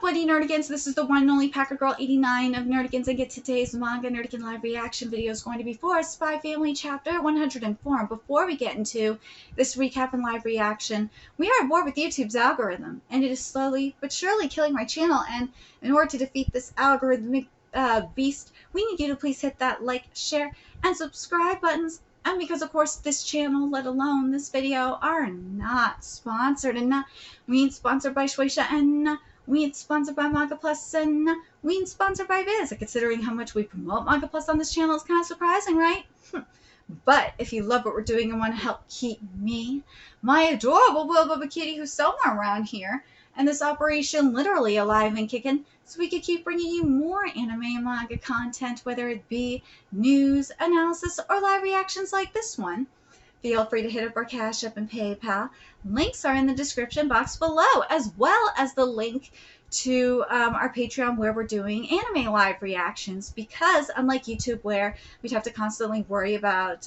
Buddy Nerdigans. This is the one and only Packer Girl 89 of Nerdigans, and get today's manga Nerdigan live reaction video is going to be for Spy Family chapter 104. And before we get into this recap and live reaction, we are at war with YouTube's algorithm, and it is slowly but surely killing my channel. And in order to defeat this algorithmic beast, we need you to please hit that like, share, and subscribe buttons. And because, of course, this channel, let alone this video, are not sponsored, and we ain't sponsored by Shueisha, and we ain't sponsored by Manga Plus, and we ain't sponsored by Viz. Considering how much we promote Manga Plus on this channel, it's kind of surprising, right? But if you love what we're doing and want to help keep me, my adorable Bubba Kitty, who's somewhere around here, and this operation literally alive and kicking, so we could keep bringing you more anime and manga content, whether it be news, analysis, or live reactions like this one, feel free to hit up our Cash App and PayPal. Links are in the description box below, as well as the link to our Patreon, where we're doing anime live reactions, because unlike YouTube, where we'd have to constantly worry about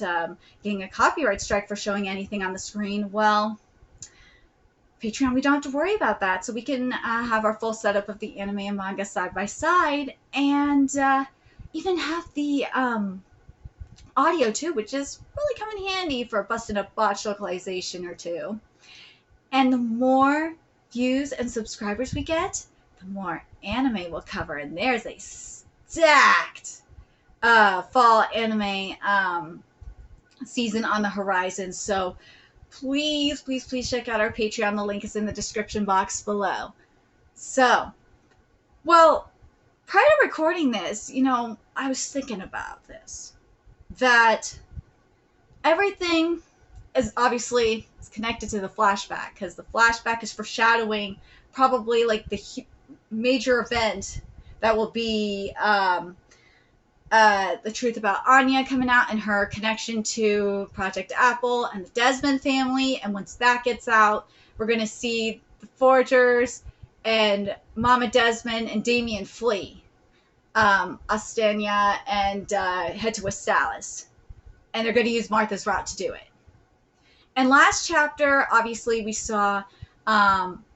getting a copyright strike for showing anything on the screen, well, Patreon, we don't have to worry about that, so we can have our full setup of the anime and manga side by side, and even have the audio too, which is really come in handy for busting up botch localization or two. And the more views and subscribers we get, the more anime we'll cover, and there's a stacked fall anime season on the horizon, so please, please, please check out our Patreon. The link is in the description box below. So, well, prior to recording this, I was thinking about this. That everything is obviously connected to the flashback, because the flashback is foreshadowing probably like the major event that will be the truth about Anya coming out and her connection to Project Apple and the Desmond family. And once that gets out, we're going to see the Forgers and Mama Desmond and Damian flee Ostania and head to Westalis. And they're going to use Martha's route to do it. And last chapter, obviously, we saw Anya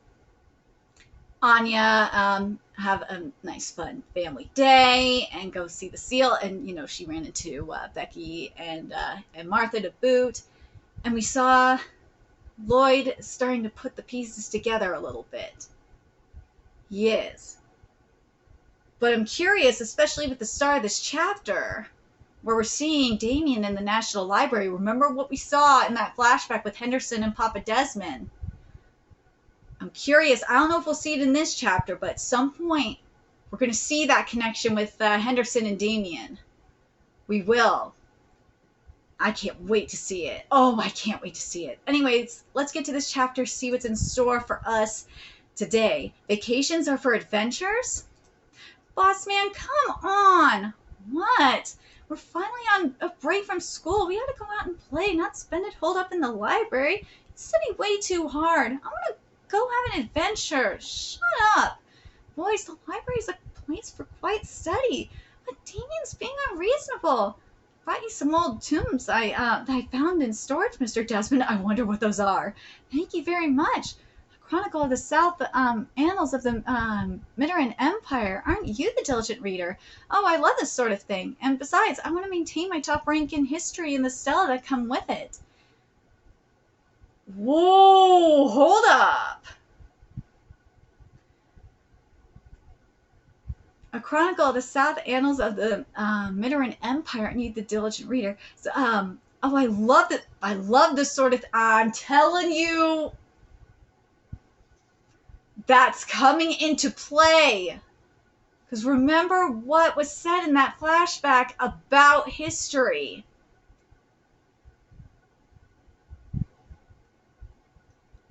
have a nice, fun family day and go see the seal. And, she ran into Becky and Martha to boot. And we saw Lloyd starting to put the pieces together a little bit. Yes. But I'm curious, especially with the start of this chapter, where we're seeing Damien in the National Library. Remember what we saw in that flashback with Henderson and Papa Desmond? I'm curious. I don't know if we'll see it in this chapter, but at some point, we're going to see that connection with Henderson and Damien. We will. I can't wait to see it. Oh, I can't wait to see it. Anyways, let's get to this chapter, see what's in store for us today. Vacations are for adventures? Boss man, come on. What? We're finally on a break from school. We ought to go out and play, not spend it holed up in the library. It's studying way too hard. I want to go have an adventure. Shut up. Boys, the library is a place for quiet study. But Damien's being unreasonable. Brought you some old tombs that I found in storage, Mr. Desmond. I wonder what those are. Thank you very much. Chronicle of the South, Annals of the Midran Empire. Aren't you the diligent reader? Oh, I love this sort of thing. And besides, I want to maintain my top rank in history and the stella that come with it. Whoa, hold up. A Chronicle of the South, Annals of the Midran Empire. Aren't you the diligent reader? So, oh, I love it. I love this sort of. I'm telling you. That's coming into play. Because remember what was said in that flashback about history.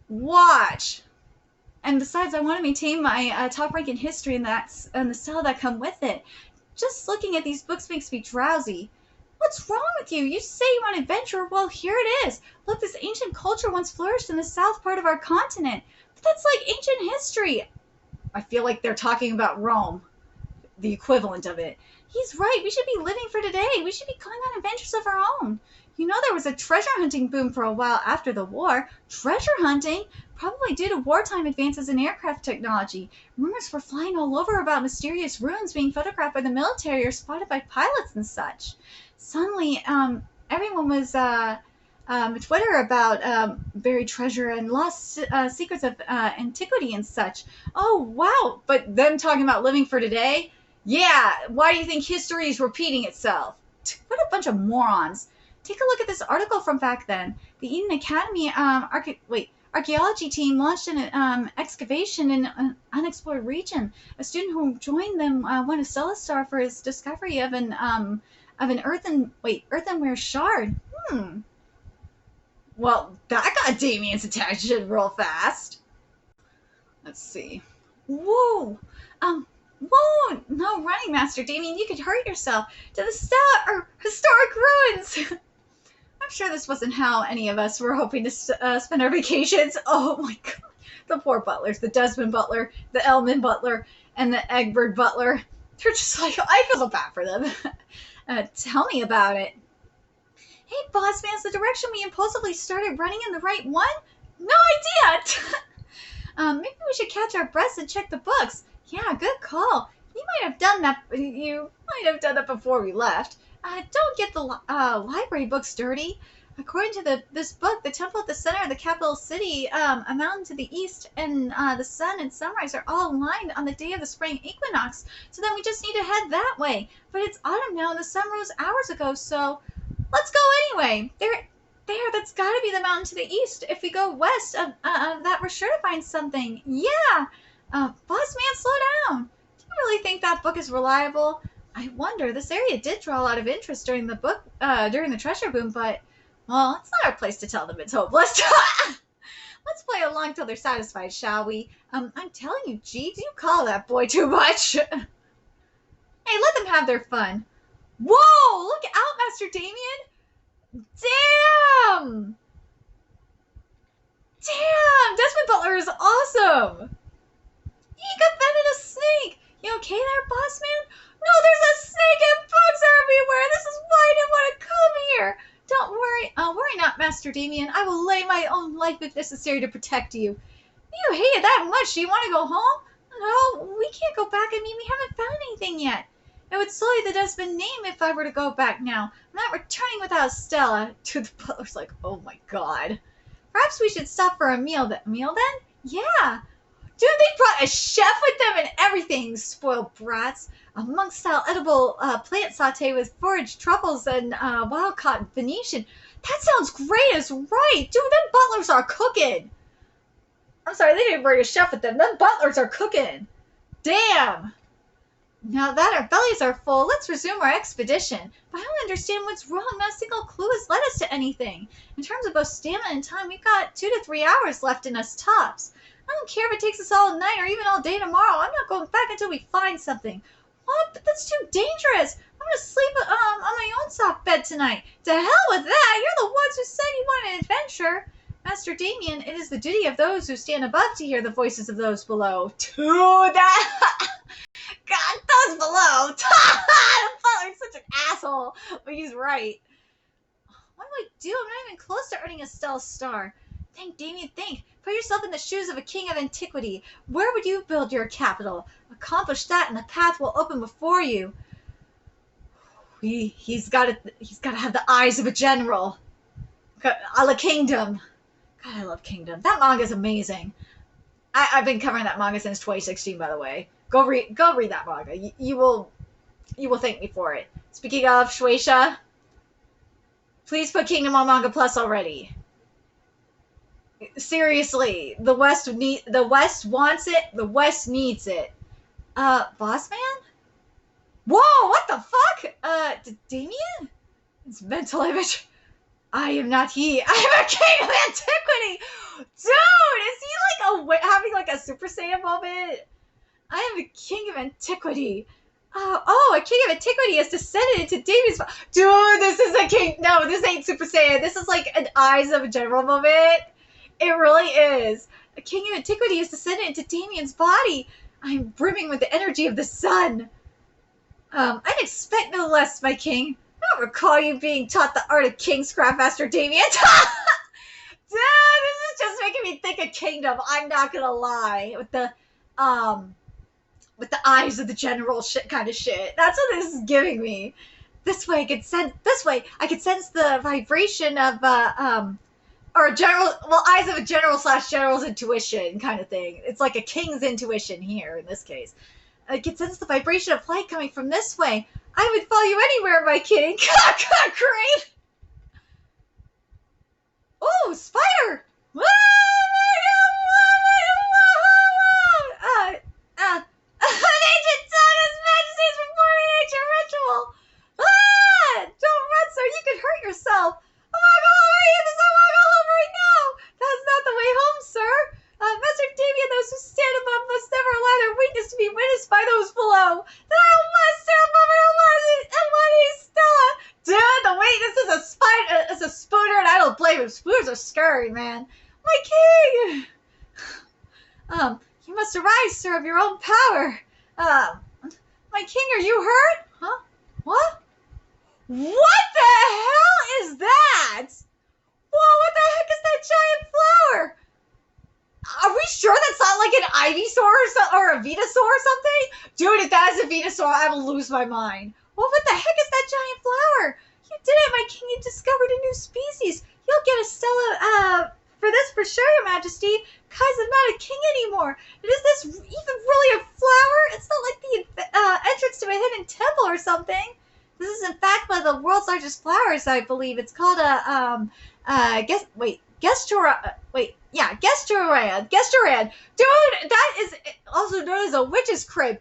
Watch. And besides, I want to maintain my top rank in history and the style that come with it. Just looking at these books makes me drowsy. What's wrong with you? You say you want adventure. Well, here it is. Look, this ancient culture once flourished in the south part of our continent. But that's like ancient history. I feel like they're talking about Rome, the equivalent of it. He's right. We should be living for today. We should be going on adventures of our own. You know, there was a treasure hunting boom for a while after the war. Treasure hunting? Probably due to wartime advances in aircraft technology. Rumors were flying all over about mysterious ruins being photographed by the military or spotted by pilots and such. Suddenly, everyone was Twitter about buried treasure and lost secrets of antiquity and such. Oh, wow. But them talking about living for today? Yeah, why do you think history is repeating itself? What a bunch of morons. Take a look at this article from back then. The Eden Academy archaeology team launched an excavation in an unexplored region. A student who joined them won a Stella Star for his discovery of an earthenware shard. Well, that got Damian's attention real fast. Let's see. Whoa! Whoa! No running, Master Damian. You could hurt yourself. To the historic ruins! I'm sure this wasn't how any of us were hoping to spend our vacations. Oh my god. The poor butlers. The Desmond butler, the Elman butler, and the Egbert butler. They're just like, I feel so bad for them. Tell me about it. Hey, boss man, is the direction we impulsively started running in the right one? No idea! Maybe we should catch our breaths and check the books. Yeah, good call. You might have done that before we left. Don't get the library books dirty. According to this book, the temple at the center of the capital city, a mountain to the east, and the sun and sunrise are all aligned on the day of the spring equinox. So then we just need to head that way. But it's autumn now, and the sun rose hours ago, so let's go anyway. That's got to be the mountain to the east. If we go west of that, we're sure to find something. Yeah. Boss man, slow down. Do you really think that book is reliable? I wonder. This area did draw a lot of interest during the treasure boom, but, well, it's not our place to tell them it's hopeless. Let's play along till they're satisfied, shall we? I'm telling you, Jeeves, you call that boy too much. Hey, let them have their fun. Whoa! Look out, Master Damien! Damn! Desmond Butler is awesome! Eek, offended a snake! You okay there, boss man? No, there's a snake and bugs everywhere! This is why I didn't want to come here! Don't worry not, Master Damien. I will lay my own life if necessary to protect you. You hate it that much. Do you want to go home? No, we can't go back. I mean, we haven't found anything yet. It would sully the Desmond name if I were to go back now. I'm not returning without Stella. To the butler's like, oh my god. Perhaps we should stop for a meal. Meal then? Yeah. Dude, they brought a chef with them and everything, spoiled brats. A monk-style edible plant saute with foraged truffles and wild-caught Venetian. That sounds great as right. Dude, them butlers are cooking. I'm sorry, they didn't bring a chef with them. Them butlers are cooking. Damn. Now that our bellies are full, let's resume our expedition. But I don't understand what's wrong. Not a single clue has led us to anything. In terms of both stamina and time, we've got 2 to 3 hours left in us tops. I don't care if it takes us all night or even all day tomorrow. I'm not going back until we find something. What? But that's too dangerous. I'm going to sleep on my own soft bed tonight. To hell with that. You're the ones who said you wanted an adventure. Master Damien, it is the duty of those who stand above to hear the voices of those below. To that. God, those below. The butler's such an asshole. But he's right. What do? I'm not even close to earning a Stella Star. Think, Damien, think. Put yourself in the shoes of a king of antiquity. Where would you build your capital? Accomplish that and the path will open before you. He's got to have the eyes of a general. A la Kingdom. God, I love Kingdom. That manga is amazing. I've been covering that manga since 2016, by the way. Go read that manga. You will thank me for it. Speaking of Shueisha, please put Kingdom on Manga Plus already. Seriously, the West wants it. The West needs it. Boss man? Whoa, what the fuck? Damien? It's mental image. I am not he. I am a king of antiquity. Dude, is he like having like a Super Saiyan moment? I am the king of antiquity. A king of antiquity has descended into Damien's. Dude, this is a king. No, this ain't Super Saiyan. This is like an Eyes of a General moment. It really is. A king of antiquity has descended into Damien's body. I am brimming with the energy of the sun. I'd expect no less, my king. I don't recall you being taught the art of Kingcraft, Master Damien. Dude, this is just making me think of Kingdom. I'm not gonna lie. With the eyes of the general shit kind of shit. That's what this is giving me. This way I could sense the vibration of or a general, well, eyes of a general / general's intuition kind of thing. It's like a king's intuition here in this case. I could sense the vibration of light coming from this way. I would follow you anywhere, my king. Great. Oh, spider! An ancient tongue, His Majesty is performing an ancient ritual. Don't run, sir. You could hurt yourself. I want to go home. I want to go home right now. That's not the way home, sir. Master Damien, those who stand above must never allow their weakness to be witnessed by those below. Then I don't want to stand above. I don't want to Stella. Dude, the weakness is a spider. It's a spooner, and I don't blame him. Spooners are scary, man. My king. You must arise, sir, of your own power. My king, are you hurt? Huh? What? What the hell is that? Whoa, what the heck is that giant flower? Are we sure that's not like an Ivysaur or a Venusaur or something? Dude, if that is a Venusaur, I will lose my mind. Well, what the heck is that giant flower? You did it, my king. You discovered a new species. You'll get a Stella, for this for sure, your majesty. Kai's not a king anymore. Is this even really a flower? It's not like the entrance to a hidden temple or something. This is in fact one of the world's largest flowers, I believe. It's called Gesturan. Dude, that is also known as a witch's crib.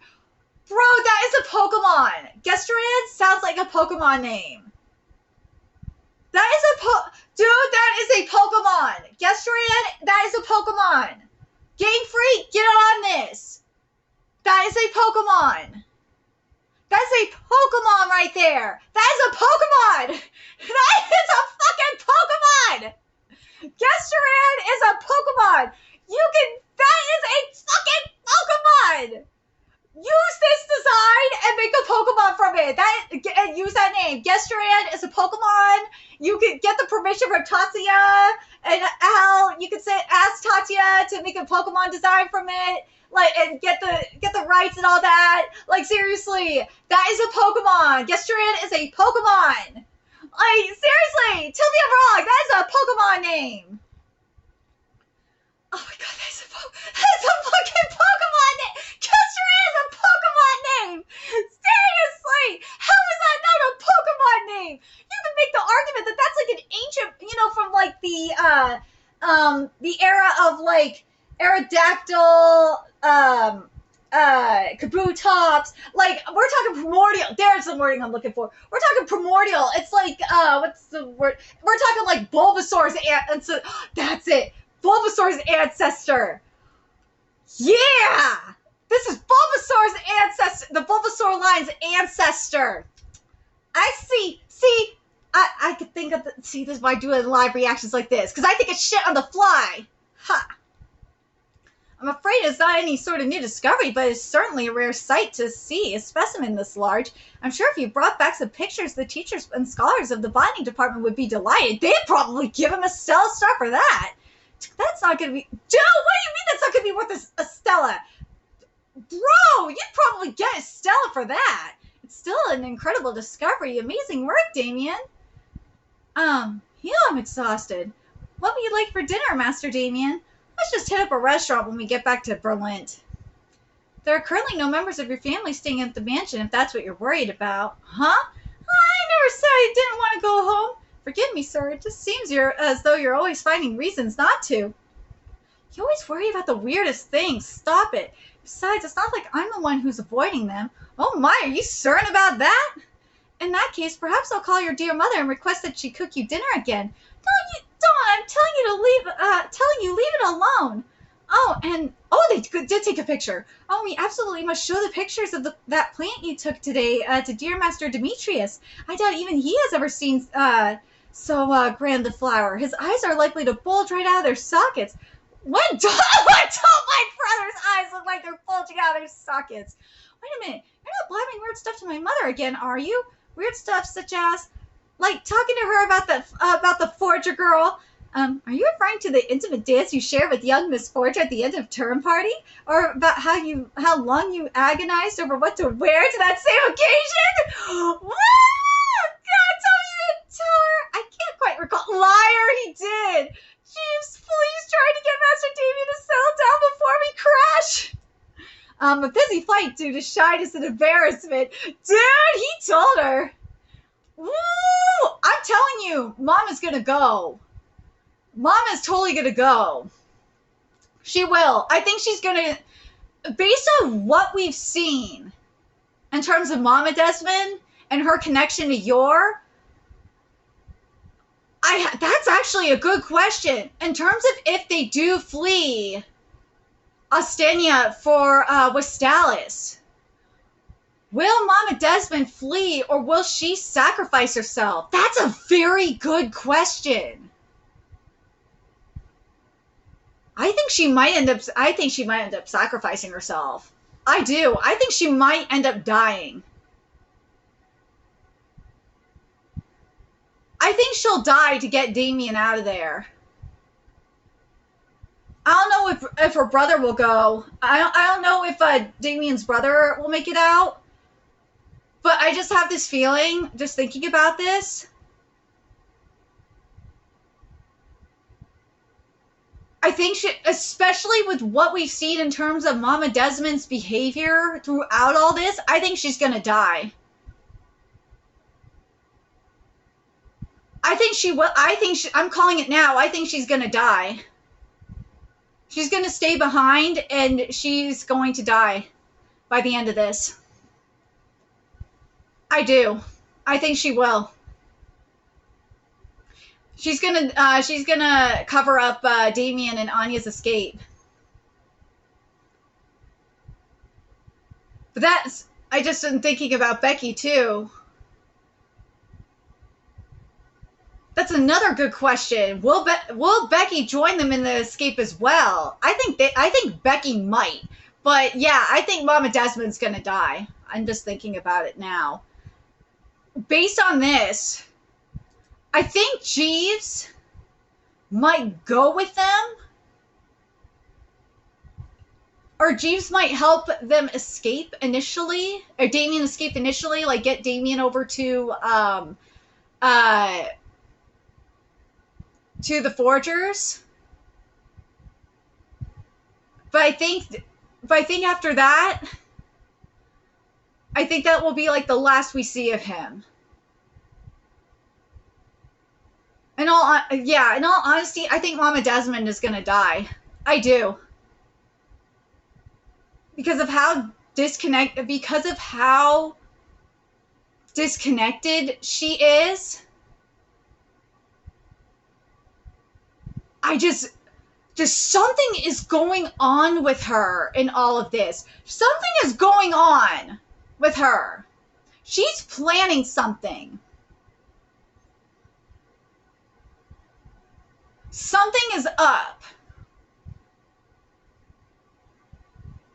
Bro, that is a Pokemon. Gesturan sounds like a Pokemon name. Dude, that is a Pokemon. Gesturan, that is a Pokemon. Game Freak, get on this. That is a Pokemon. That's a Pokemon right there. That is a Pokemon. That is a fucking Pokemon. Gesturan is a Pokemon. That is a fucking Pokemon. Use this design and make a Pokemon from it. And use that name. Gesturan is a Pokemon. You can get the permission from Tatsuya and Al. You can ask Tatsuya to make a Pokemon design from it, and get the rights and all that. Seriously, that is a Pokemon. Gesturan is a Pokemon. Seriously, tell me I'm wrong. That is a Pokemon name. Oh my god, that's a fucking Pokemon name. Gesturan is a Pokemon name. Seriously, how is that not a Pokemon name? You can make the argument that that's like an ancient, from the era of Aerodactyl, Kabutops. We're talking primordial. There's the wording I'm looking for. We're talking primordial. It's what's the word? We're talking Bulbasaur's ancestor. That's it. Bulbasaur's ancestor. Yeah! This is Bulbasaur's ancestor. The Bulbasaur line's ancestor. I see. See, I could think of this is why I do live reactions like this. Because I think of shit on the fly. Ha! I'm afraid it's not any sort of new discovery, but it's certainly a rare sight to see a specimen this large. I'm sure if you brought back some pictures, the teachers and scholars of the botany department would be delighted. They'd probably give him a Stella star for that. That's not going to be... Dude, what do you mean that's not going to be worth a Stella? Bro, you'd probably get a Stella for that. It's still an incredible discovery. Amazing work, Damien. I'm exhausted. What would you like for dinner, Master Damien? Let's just hit up a restaurant when we get back to Berlin. There are currently no members of your family staying at the mansion, if that's what you're worried about. Huh? I never said I didn't want to go home. Forgive me, sir. It just seems as though you're always finding reasons not to. You always worry about the weirdest things. Stop it. Besides, it's not like I'm the one who's avoiding them. Oh my, are you certain about that? In that case, perhaps I'll call your dear mother and request that she cook you dinner again. Don't! I'm telling you, leave it alone. They did take a picture. Oh, we absolutely must show the pictures of that plant you took today to dear Master Demetrius. I doubt even he has ever seen so grand a flower. His eyes are likely to bulge right out of their sockets. What don't my brother's eyes look like they're bulging out of their sockets? Wait a minute. You're not blabbing weird stuff to my mother again, are you? Weird stuff such as, like, talking to her about the Forger girl. Are you referring to the intimate dance you shared with young Miss Forger at the end of term party? Or about how long you agonized over what to wear to that same occasion? What? God, tell me you didn't tell her. I can't quite recall. Liar, he did. Jeeves, please try to get Master Damien to settle down before we crash. A busy flight due to shyness and embarrassment. Dude, he told her. Woo! I'm telling you, Mama's gonna go. Mama's totally gonna go. She will. I think she's gonna, based on what we've seen in terms of Mama Desmond and her connection to Yor, that's actually a good question. In terms of if they do flee Ostenia for Westalis, will Mama Desmond flee or will she sacrifice herself? That's a very good question. I think she might end up sacrificing herself. I do. I think she might end up dying. I think she'll die to get Damien out of there. I don't know if her brother will go. I don't know if Damien's brother will make it out. But I just have this feeling, just thinking about this, I think she, especially with what we've seen in terms of Mama Desmond's behavior throughout all this, I think she's gonna die. I think she will. I'm calling it now. I think she's gonna die. She's gonna stay behind and she's going to die by the end of this. I do. I think she will. She's gonna cover up Damien and Anya's escape. But I just been thinking about Becky too. That's another good question. Will Becky join them in the escape as well? I think Becky might. But yeah, I think Mama Desmond's gonna die. I'm just thinking about it now. Based on this, I think Jeeves might go with them. Or Jeeves might help them escape initially. Or Damien escape initially, like get Damien over to the Forgers. But I think after that, I think that will be like the last we see of him. In all honesty, I think Mama Desmond is gonna die. I do. Because of how disconnected she is. Just something is going on with her in all of this. Something is going on with her. She's planning something. Something is up.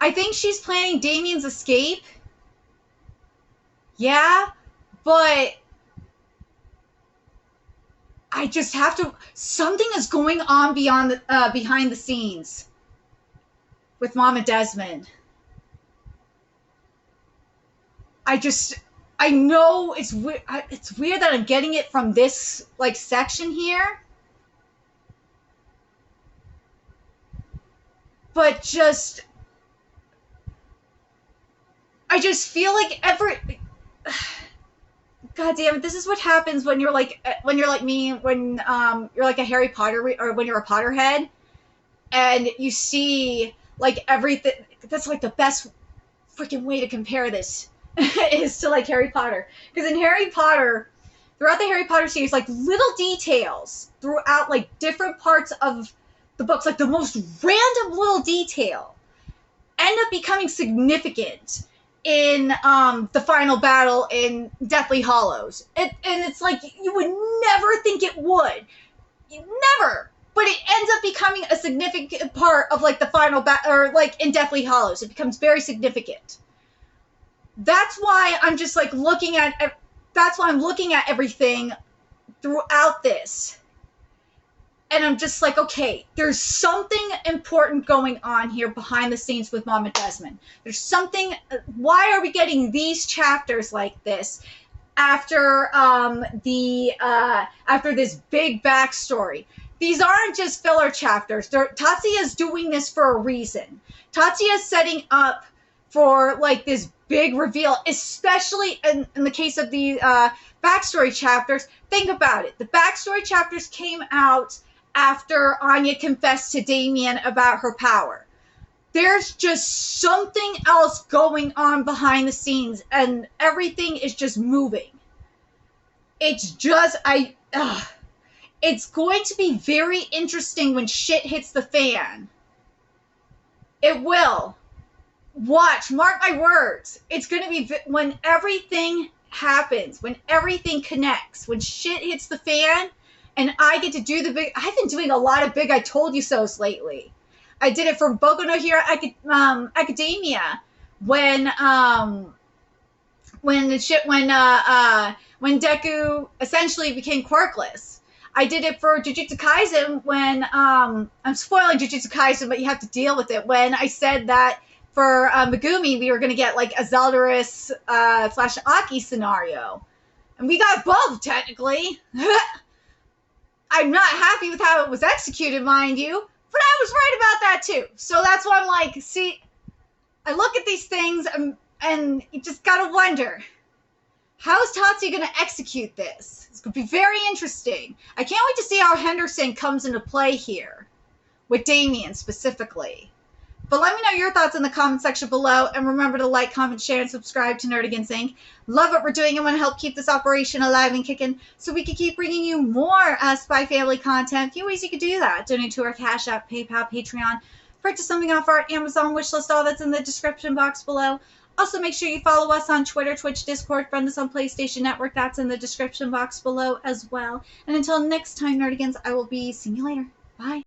I think she's planning Damien's escape. Yeah, but I just have to. Something is going on behind the scenes with Mama Desmond. I know it's weird. It's weird that I'm getting it from this like section here, but I just feel like God damn it! This is what happens when you're like me, when you're like a Harry Potter or when you're a Potterhead, and you see like everything. That's like the best freaking way to compare this is to like Harry Potter, because in Harry Potter, throughout the Harry Potter series, like little details throughout like different parts of the books, like the most random little detail, end up becoming significant in the final battle in Deathly Hallows. And it's like you would never think it would. Never. But it ends up becoming a significant part of like the final battle, or like in Deathly Hallows. It becomes very significant. That's why I'm just like looking at that's why I'm looking at everything throughout this. And I'm just like, okay, there's something important going on here behind the scenes with Mom and Desmond. There's something, why are we getting these chapters like this after after this big backstory? These aren't just filler chapters. Tatsuya's doing this for a reason. Tatsuya's setting up for like this big reveal, especially in the case of the backstory chapters. Think about it. The backstory chapters came out after Anya confessed to Damian about her power. There's just something else going on behind the scenes, and everything is just moving. It's just, it's going to be very interesting when shit hits the fan. It will. Watch, mark my words. It's going to be, when everything happens, when everything connects, when shit hits the fan, and I get to do the big, I've been doing a lot of big I told you so's lately. I did it for Boku no Hero Academia when Deku essentially became quirkless. I did it for Jujutsu Kaisen when I'm spoiling Jujutsu Kaisen, but you have to deal with it. When I said that for Megumi we were going to get like a Zeldaris / Aki scenario, and we got both technically. I'm not happy with how it was executed, mind you, but I was right about that too. So that's why I'm like, see, I look at these things and you just gotta wonder, how is Tatsuya going to execute this? It's going to be very interesting. I can't wait to see how Henderson comes into play here, with Damian specifically. But let me know your thoughts in the comment section below, and remember to like, comment, share, and subscribe to Nerdigans Inc. Love what we're doing and want to help keep this operation alive and kicking so we can keep bringing you more Spy Family content. A few ways you could do that: donate to our Cash App, PayPal, Patreon, purchase something off our Amazon wishlist, all that's in the description box below. Also, make sure you follow us on Twitter, Twitch, Discord, friend us on PlayStation Network, that's in the description box below as well. And until next time, Nerdigans, I will be seeing you later. Bye.